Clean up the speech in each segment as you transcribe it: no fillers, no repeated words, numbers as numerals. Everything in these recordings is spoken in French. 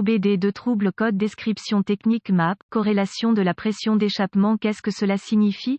OBD2 trouble code description technique MAP, corrélation de la pression d'échappement. Qu'est-ce que cela signifie?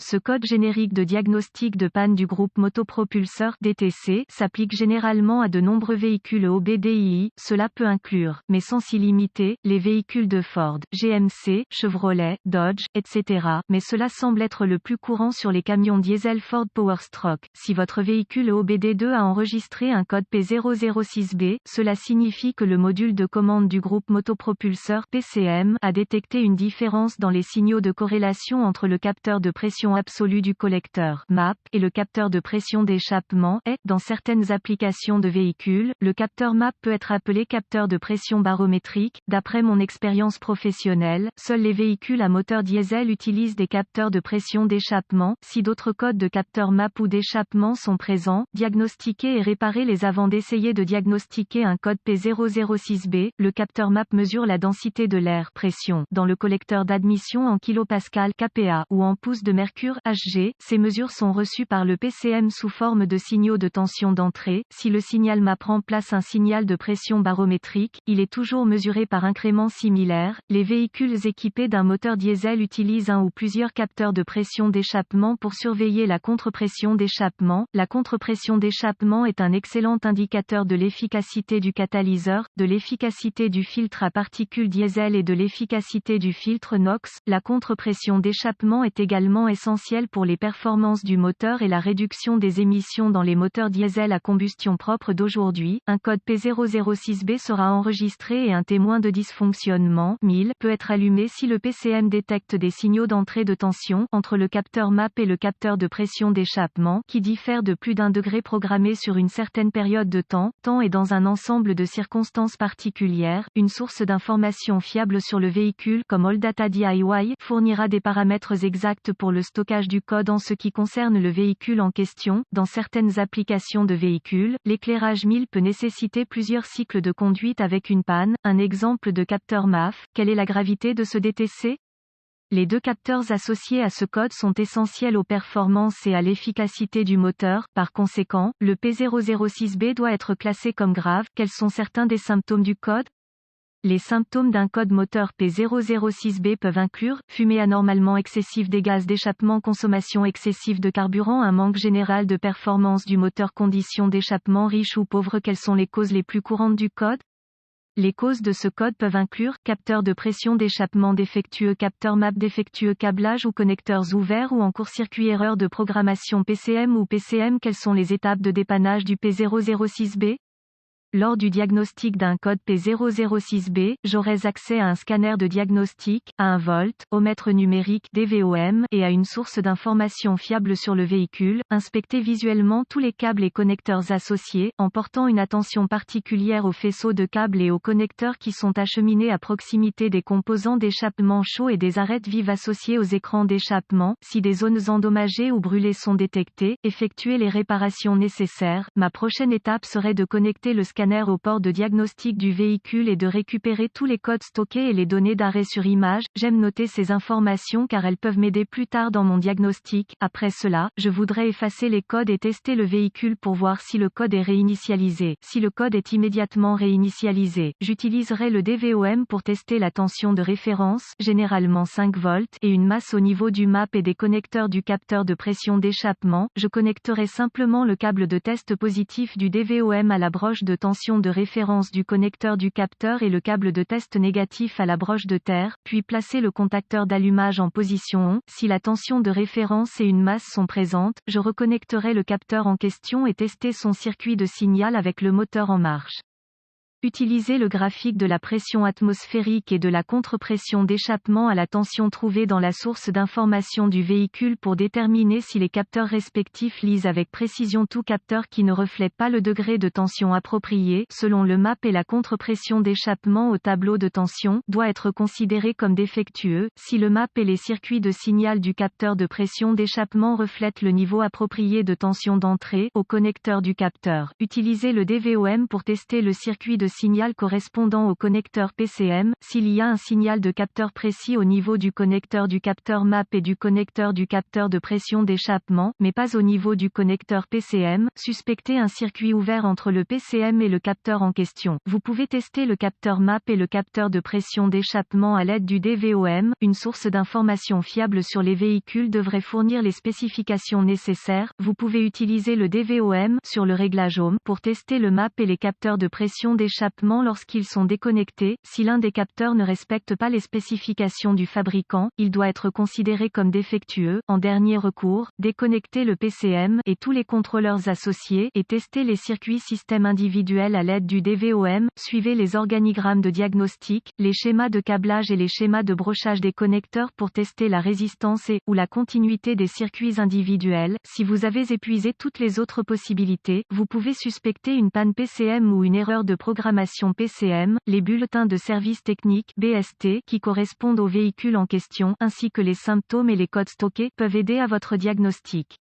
Ce code générique de diagnostic de panne du groupe motopropulseur DTC s'applique généralement à de nombreux véhicules OBDII. Cela peut inclure, mais sans s'y limiter, les véhicules de Ford, GMC, Chevrolet, Dodge, etc. Mais cela semble être le plus courant sur les camions diesel Ford Powerstroke. Si votre véhicule OBD2 a enregistré un code P006B, cela signifie que le module de commande du groupe motopropulseur PCM a détecté une différence dans les signaux de corrélation entre le capteur de pression absolue du collecteur MAP et le capteur de pression d'échappement est. Dans certaines applications de véhicules, le capteur MAP peut être appelé capteur de pression barométrique. D'après mon expérience professionnelle, seuls les véhicules à moteur diesel utilisent des capteurs de pression d'échappement. Si d'autres codes de capteurs MAP ou d'échappement sont présents, diagnostiquez et réparez-les avant d'essayer de diagnostiquer un code P006B. Le capteur MAP mesure la densité de l'air pression dans le collecteur d'admission en kilopascal kPa ou en pouces de mercure Hg. Ces mesures sont reçues par le PCM sous forme de signaux de tension d'entrée. Si le signal MAP remplace un signal de pression barométrique, il est toujours mesuré par incrément similaire. Les véhicules équipés d'un moteur diesel utilisent un ou plusieurs capteurs de pression d'échappement pour surveiller la contrepression d'échappement. La contrepression d'échappement est un excellent indicateur de l'efficacité du catalyseur, de l'efficacité du filtre à particules diesel et de l'efficacité du filtre NOx. La contrepression d'échappement est également essentielle pour les performances du moteur et la réduction des émissions dans les moteurs diesel à combustion propre d'aujourd'hui. Un code P006B sera enregistré et un témoin de dysfonctionnement 1000 peut être allumé si le PCM détecte des signaux d'entrée de tension entre le capteur MAP et le capteur de pression d'échappement qui diffèrent de plus d'un degré programmé sur une certaine période de temps et dans un ensemble de circonstances particulières. Une source d'information fiable sur le véhicule comme AllData DIY fournira des paramètres exacts pour le stockage du code en ce qui concerne le véhicule en question. Dans certaines applications de véhicules, l'éclairage 1000 peut nécessiter plusieurs cycles de conduite avec une panne. Un exemple de capteur MAF, quelle est la gravité de ce DTC? Les deux capteurs associés à ce code sont essentiels aux performances et à l'efficacité du moteur. Par conséquent, le P006B doit être classé comme grave. Quels sont certains des symptômes du code? Les symptômes d'un code moteur P006B peuvent inclure fumée anormalement excessive des gaz d'échappement, consommation excessive de carburant, un manque général de performance du moteur, conditions d'échappement riches ou pauvres. Quelles sont les causes les plus courantes du code? Les causes de ce code peuvent inclure capteur de pression d'échappement défectueux, capteur MAP défectueux, câblage ou connecteurs ouverts ou en court-circuit, erreur de programmation PCM ou PCM. Quelles sont les étapes de dépannage du P006B? Lors du diagnostic d'un code P006B, j'aurai accès à un scanner de diagnostic, à un voltmètre numérique DVOM et à une source d'information fiable sur le véhicule. Inspectez visuellement tous les câbles et connecteurs associés, en portant une attention particulière aux faisceaux de câbles et aux connecteurs qui sont acheminés à proximité des composants d'échappement chaud et des arêtes vives associées aux écrans d'échappement. Si des zones endommagées ou brûlées sont détectées, effectuez les réparations nécessaires. Ma prochaine étape serait de connecter le scanner au port de diagnostic du véhicule et de récupérer tous les codes stockés et les données d'arrêt sur image. J'aime noter ces informations car elles peuvent m'aider plus tard dans mon diagnostic. Après cela, je voudrais effacer les codes et tester le véhicule pour voir si le code est réinitialisé. Si le code est immédiatement réinitialisé, j'utiliserai le DVOM pour tester la tension de référence, généralement 5 volts, et une masse au niveau du MAP et des connecteurs du capteur de pression d'échappement. Je connecterai simplement le câble de test positif du DVOM à la broche de tension de référence du connecteur du capteur et le câble de test négatif à la broche de terre, puis placer le contacteur d'allumage en position on. Si la tension de référence et une masse sont présentes, je reconnecterai le capteur en question et tester son circuit de signal avec le moteur en marche. Utilisez le graphique de la pression atmosphérique et de la contrepression d'échappement à la tension trouvée dans la source d'information du véhicule pour déterminer si les capteurs respectifs lisent avec précision. Tout capteur qui ne reflète pas le degré de tension approprié, selon le MAP et la contrepression d'échappement au tableau de tension, doit être considéré comme défectueux. Si le MAP et les circuits de signal du capteur de pression d'échappement reflètent le niveau approprié de tension d'entrée au connecteur du capteur, utilisez le DVOM pour tester le circuit de signal correspondant au connecteur PCM, s'il y a un signal de capteur précis au niveau du connecteur MAP et du connecteur du capteur de pression d'échappement, mais pas au niveau du connecteur PCM, suspectez un circuit ouvert entre le PCM et le capteur en question. Vous pouvez tester le capteur MAP et le capteur de pression d'échappement à l'aide du DVOM, une source d'information fiable sur les véhicules devrait fournir les spécifications nécessaires. Vous pouvez utiliser le DVOM sur le réglage Home pour tester le MAP et les capteurs de pression d'échappement lorsqu'ils sont déconnectés. Si l'un des capteurs ne respecte pas les spécifications du fabricant, il doit être considéré comme défectueux. En dernier recours, déconnectez le PCM et tous les contrôleurs associés et testez les circuits système individuels à l'aide du DVOM. Suivez les organigrammes de diagnostic, les schémas de câblage et les schémas de brochage des connecteurs pour tester la résistance et/ou la continuité des circuits individuels. Si vous avez épuisé toutes les autres possibilités, vous pouvez suspecter une panne PCM ou une erreur de programmation PCM. Les bulletins de service technique (BST) qui correspondent au véhicule en question, ainsi que les symptômes et les codes stockés, peuvent aider à votre diagnostic.